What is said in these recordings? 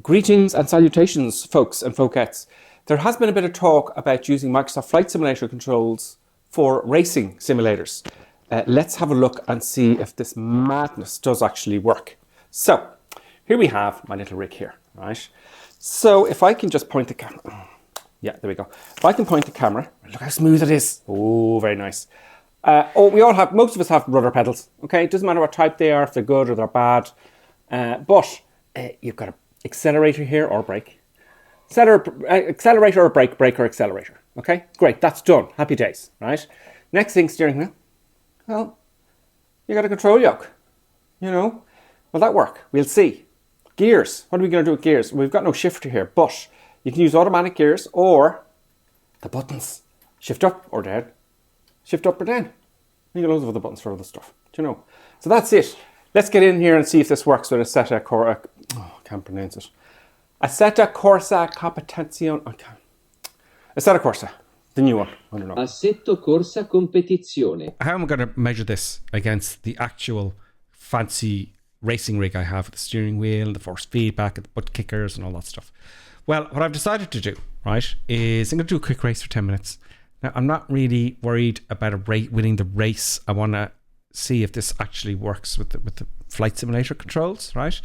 Greetings and salutations, folks and folkettes. There has been a bit of talk about using Microsoft Flight Simulator controls for racing simulators. Let's have a look and see if this madness does actually work. So, here we have my little rig here, right? So, if I can just point the camera... Yeah, there we go. If I can point the camera, look how smooth it is. Oh, very nice. Most of us have rudder pedals, okay? It doesn't matter what type they are, if they're good or they're bad. But you've got an accelerator here or brake. Accelerator or brake, brake or accelerator. Okay, great, that's done. Happy days, right? Next thing, steering wheel. Well, you got a control yoke. You know, will that work? We'll see. Gears. What are we going to do with gears? We've got no shifter here, but you can use automatic gears or the buttons. Shift up or down. Shift up or down. You got loads of other buttons for other stuff. Do you know? So that's it. Let's get in here and see if this works with Assetto Corsa. I can't pronounce it. Assetto Corsa Competizione. Assetto Corsa, the new one. I don't know. Assetto Corsa Competizione. How am I going to measure this against the actual fancy racing rig I have with the steering wheel, the force feedback, and the butt kickers, and all that stuff? Well, what I've decided to do, right, is I'm going to do a quick race for 10 minutes. Now, I'm not really worried about winning the race. I want to see if this actually works with the flight simulator controls, right?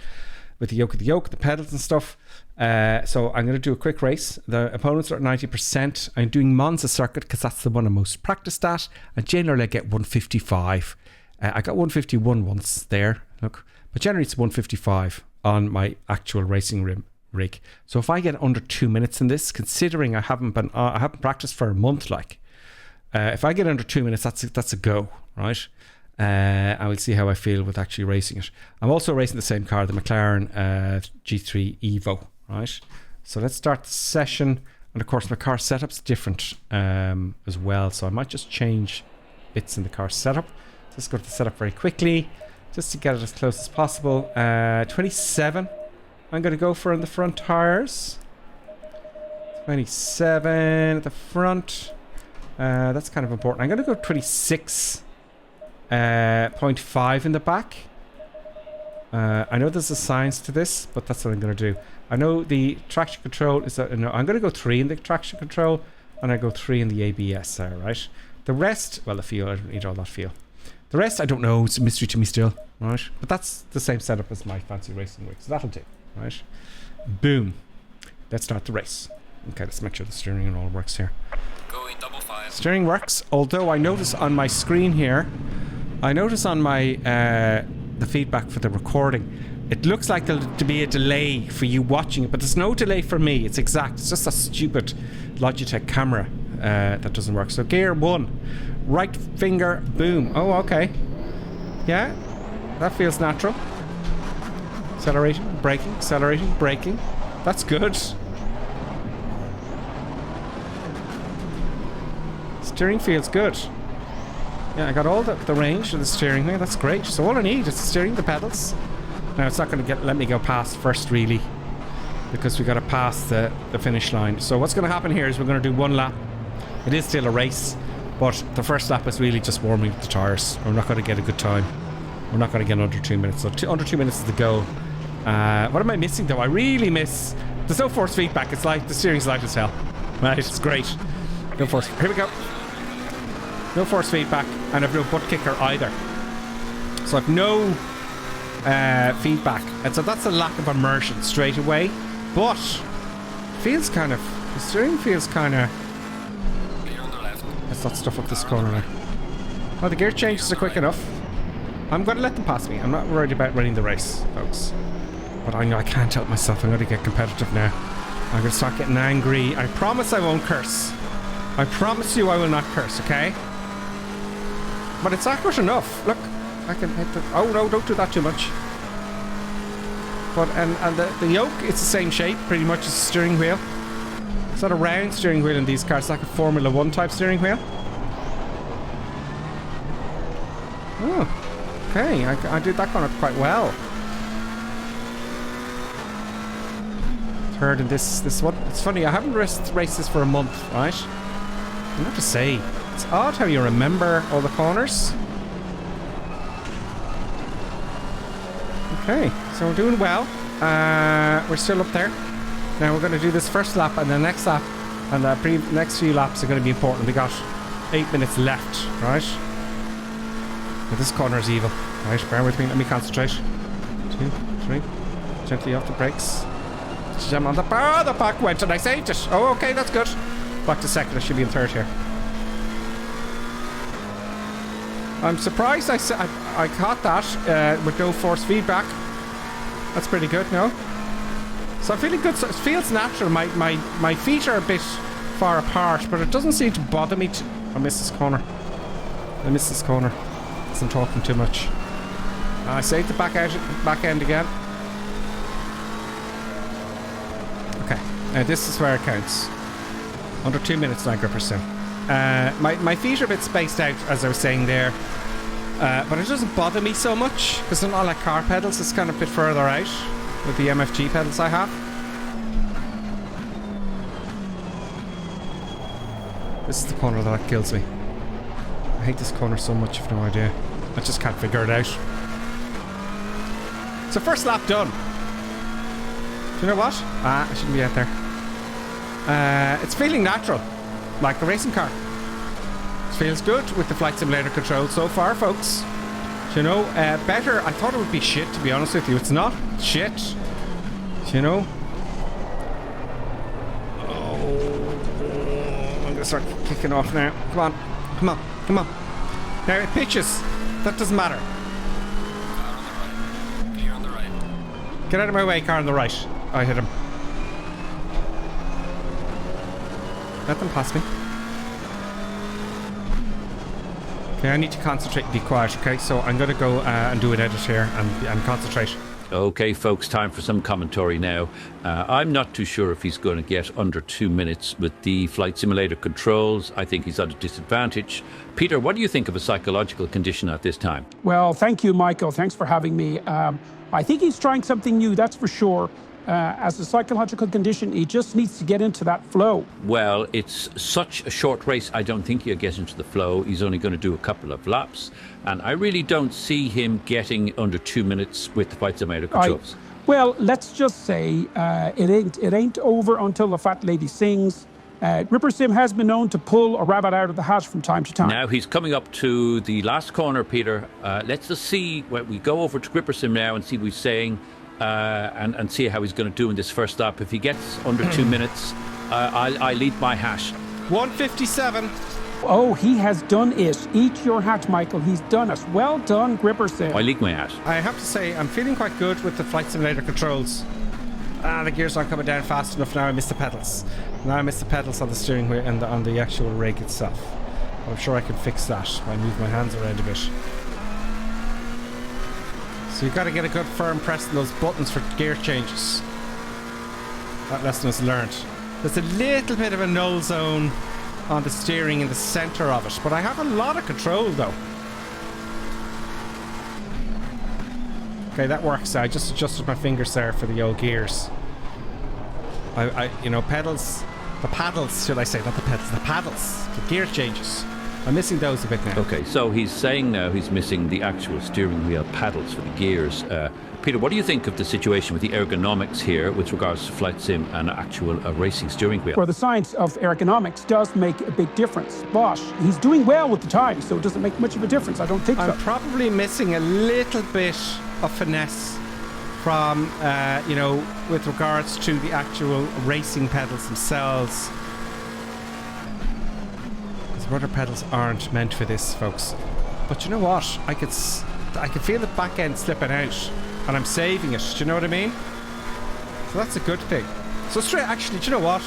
With the yoke, the pedals and stuff. So I'm going to do a quick race. The opponents are at 90%. I'm doing Monza circuit because that's the one I'm most practiced at. And generally I get 155. I got 151 once there, look. But generally it's 155 on my actual racing rig. So if I get under 2 minutes in this, considering I haven't practiced for a month, like, if I get under 2 minutes, that's a go, right? I will see how I feel with actually racing it. I'm also racing the same car, the McLaren G3 Evo, right? So let's start the session. And of course, my car setup's different as well. So I might just change bits in the car setup. Let's go to the setup very quickly, just to get it as close as possible. 27, I'm going to go for in the front tires. 27 at the front. That's kind of important. I'm going to go 26. 0.5 in the back. I know there's a science to this, but that's what I'm going to do. I know the traction control is I'm going to go 3 in the traction control, and I go 3 in the ABS there, right? The rest, well, the fuel, I don't need all that fuel. The rest, I don't know, it's a mystery to me still, right? But that's the same setup as my fancy racing rig, so that'll do, right? Boom. Let's start the race. Okay, let's make sure the steering and all works here. Going double file. Steering works, although I notice on my screen here, I notice on my the feedback for the recording, it looks like there'll to be a delay for you watching it, but there's no delay for me. It's exact. It's just a stupid Logitech camera that doesn't work. So gear 1, right finger, boom. Oh, okay. Yeah, that feels natural. Accelerating, braking. That's good. Steering feels good. Yeah, I got all the range of the steering wheel. That's great. So all I need is the steering, the pedals. Now it's not going to let me go past first, really, because we got to pass the finish line. So what's going to happen here is we're going to do 1 lap. It is still a race, but the first lap is really just warming up the tires. We're not going to get a good time. We're not going to get under 2 minutes. So under 2 minutes is the goal. What am I missing though? I really miss. There's no force feedback. It's like the steering's light as hell. Right, it's great. No force. Here we go. No force feedback, and I've no butt kicker either. So I've no feedback, and so that's a lack of immersion straight away. But feels kind of, the steering feels kind of. Let's not stuff up this corner now. Oh, the gear changes are quick enough. I'm going to let them pass me. I'm not worried about winning the race, folks. But I know I can't help myself. I'm going to get competitive now. I'm going to start getting angry. I promise I won't curse. I promise you I will not curse, okay? But it's accurate enough. Look, I can hit the... Oh no, don't do that too much. But and the yoke, it's the same shape pretty much as the steering wheel. It's not a round steering wheel in these cars. It's like a Formula 1 type steering wheel. Oh, okay. I did that one quite well. Third in this one. It's funny, I haven't raced this for a month, right? I have to say, it's odd how you remember all the corners. Okay, so we're doing well. We're still up there. Now we're going to do this first lap and the next lap and the next few laps are going to be important. We got 8 minutes left, right? But this corner is evil. Right, bear with me. Let me concentrate. 2, 3. Gently off the brakes. Jam on the bar. The back went and I saved it. Oh, okay, that's good. Back to second. I should be in third here. I'm surprised I caught that with no force feedback. That's pretty good, no? So I'm feeling good. So it feels natural. My feet are a bit far apart, but it doesn't seem to bother me. I missed this corner. I missed this corner because I'm talking too much. I saved the back end again. Okay, now this is where it counts. Under 2 minutes now, GripperSim. My feet are a bit spaced out, as I was saying there. But it doesn't bother me so much because they're not like car pedals. It's kind of a bit further out with the MFG pedals I have. This is the corner that kills me. I hate this corner so much, I've no idea. I just can't figure it out. So first lap done. Do you know what? I shouldn't be out there. It's feeling natural, like a racing car. It feels good with the flight simulator control so far, folks. You know, better. I thought it would be shit, to be honest with you. It's not shit. You know. Oh, I'm gonna start kicking off now. Come on, come on, come on. Now it pitches. That doesn't matter. Clear on the right. Get out of my way, car on the right. I hit him. Let them pass me. Okay, I need to concentrate and be quiet, okay? So I'm going to go and do an edit here and concentrate. Okay, folks, time for some commentary now. I'm not too sure if he's going to get under 2 minutes with the flight simulator controls. I think he's at a disadvantage. Peter, what do you think of a psychological condition at this time? Well, thank you, Michael. Thanks for having me. I think he's trying something new, that's for sure. As a psychological condition, he just needs to get into that flow. Well, it's such a short race, I don't think he'll get into the flow. He's only going to do a couple of laps. And I really don't see him getting under 2 minutes with the flight simulator controls. Well, let's just say it ain't over until the fat lady sings. GripperSim has been known to pull a rabbit out of the hat from time to time. Now he's coming up to the last corner, Peter. Let's just see, we go over to GripperSim now and see what he's saying. And see how he's going to do in this first lap. If he gets under 2 minutes, I lead my hat. 1:57. Oh, he has done it. Eat your hat, Michael. He's done it. Well done, GripperSim. I lead my hat. I have to say, I'm feeling quite good with the flight simulator controls. The gears aren't coming down fast enough now. I miss the pedals. Now I miss the pedals on the steering wheel and on the actual rig itself. But I'm sure I can fix that by moving my hands around a bit. So you've got to get a good firm press on those buttons for gear changes. That lesson is learned. There's a little bit of a null zone on the steering in the center of it, but I have a lot of control though. Okay, that works. I just adjusted my fingers there for the old gears. You know, pedals, the paddles, should I say, not the pedals, the paddles, the gear changes. I'm missing those a bit now. Okay, so he's saying now he's missing the actual steering wheel paddles for the gears. Peter, what do you think of the situation with the ergonomics here with regards to flight sim and actual racing steering wheel? Well, the science of ergonomics does make a big difference, but he's doing well with the time, so it doesn't make much of a difference. I don't think so. I'm probably missing a little bit of finesse from, you know, with regards to the actual racing pedals themselves. Rudder pedals aren't meant for this, folks. But you know what? I could feel the back end slipping out, and I'm saving it. Do you know what I mean? So that's a good thing. So actually, do you know what?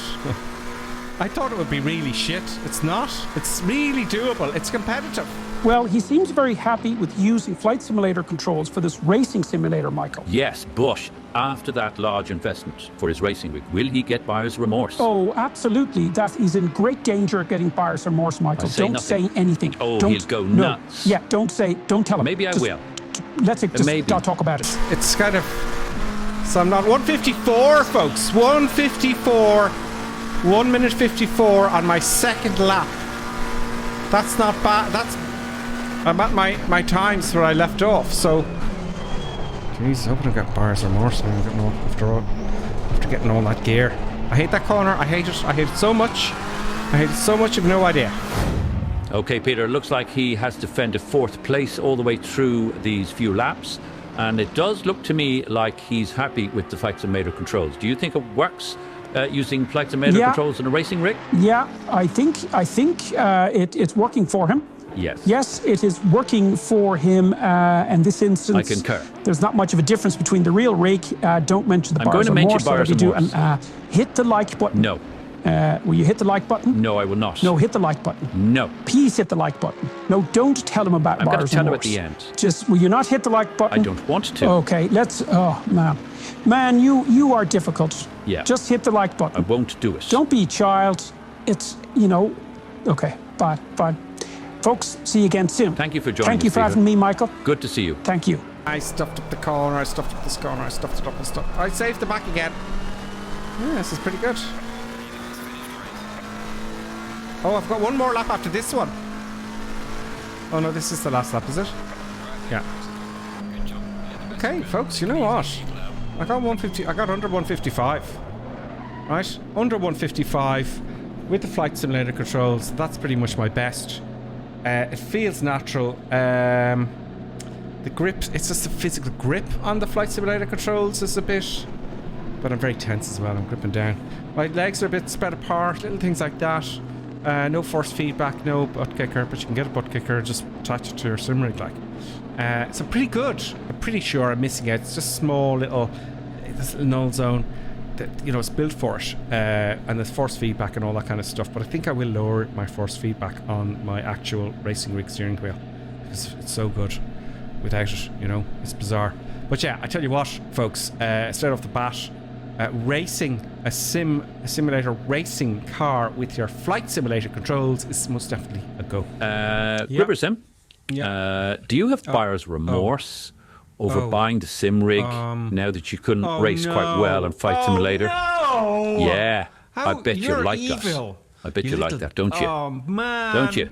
I thought it would be really shit. It's not. It's really doable. It's competitive. Well, he seems very happy with using flight simulator controls for this racing simulator, Michael. Yes, but after that large investment for his racing rig, will he get buyer's remorse? Oh, absolutely. That he's in great danger of getting buyer's remorse, Michael. Don't say anything. Oh, don't, he'll go nuts. Yeah, don't tell him. Maybe I will. Let's just not talk about it. It's kind of... So I'm not... 1:54, folks. 1:54. 1 minute 54 on my second lap. That's not bad. I'm at my times where I left off, so... Jesus, I hope I don't get buyer's remorse after getting all that gear. I hate that corner. I hate it. I hate it so much. I hate it so much, you've no idea. Okay, Peter, looks like he has defended 4th place all the way through these few laps. And it does look to me like he's happy with the Flight Simulator controls. Do you think it works using Flight Simulator controls in a racing rig? Yeah, I think it's working for him. Yes. Yes, it is working for him. In this instance, I concur. There's not much of a difference between the real rig. Don't mention the bars remorse. buyer's remorse. Hit the like button. No. Will you hit the like button? No, I will not. No, hit the like button. No. Please hit the like button. No, don't tell him about I'm going to bars tell him remorse. at the end. Just, will you not hit the like button? I don't want to. Okay, let's, oh, man. Man, you are difficult. Yeah. Just hit the like button. I won't do it. Don't be a child. It's, you know, okay, fine. Folks, see you again soon. Thank you for joining Thank you us, for Peter. having me, Michael. Good to see you. Thank you. I stuffed up the corner, I stuffed up this corner, I stuffed it up and stuff. I saved the back again. Yeah, this is pretty good. Oh, I've got one more lap after this one. Oh no, this is the last lap, is it? Yeah. Okay, folks, you know what? I got under 155. Right? Under 155 with the Flight Simulator controls. That's pretty much my best. It feels natural. The grip, it's just the physical grip on the Flight Simulator controls is a bit... But I'm very tense as well, I'm gripping down. My legs are a bit spread apart, little things like that. No force feedback, no butt kicker, but you can get a butt kicker, just attach it to your sim rig like. So pretty good. I'm pretty sure I'm missing out. It's just small little, this little null zone that, you know, it's built for it. And there's force feedback and all that kind of stuff. But I think I will lower my force feedback on my actual racing rig steering wheel. Because it's so good without it, you know, it's bizarre. But yeah, I tell you what, folks, straight off the bat, racing a simulator racing car with your Flight Simulator controls is most definitely a go. GripperSim, do you have buyer's remorse over buying the sim rig now that you couldn't race quite well in Flight Simulator? No! Yeah, How? I bet you You're like evil. that. I bet you like that, don't you? Oh man! Don't you?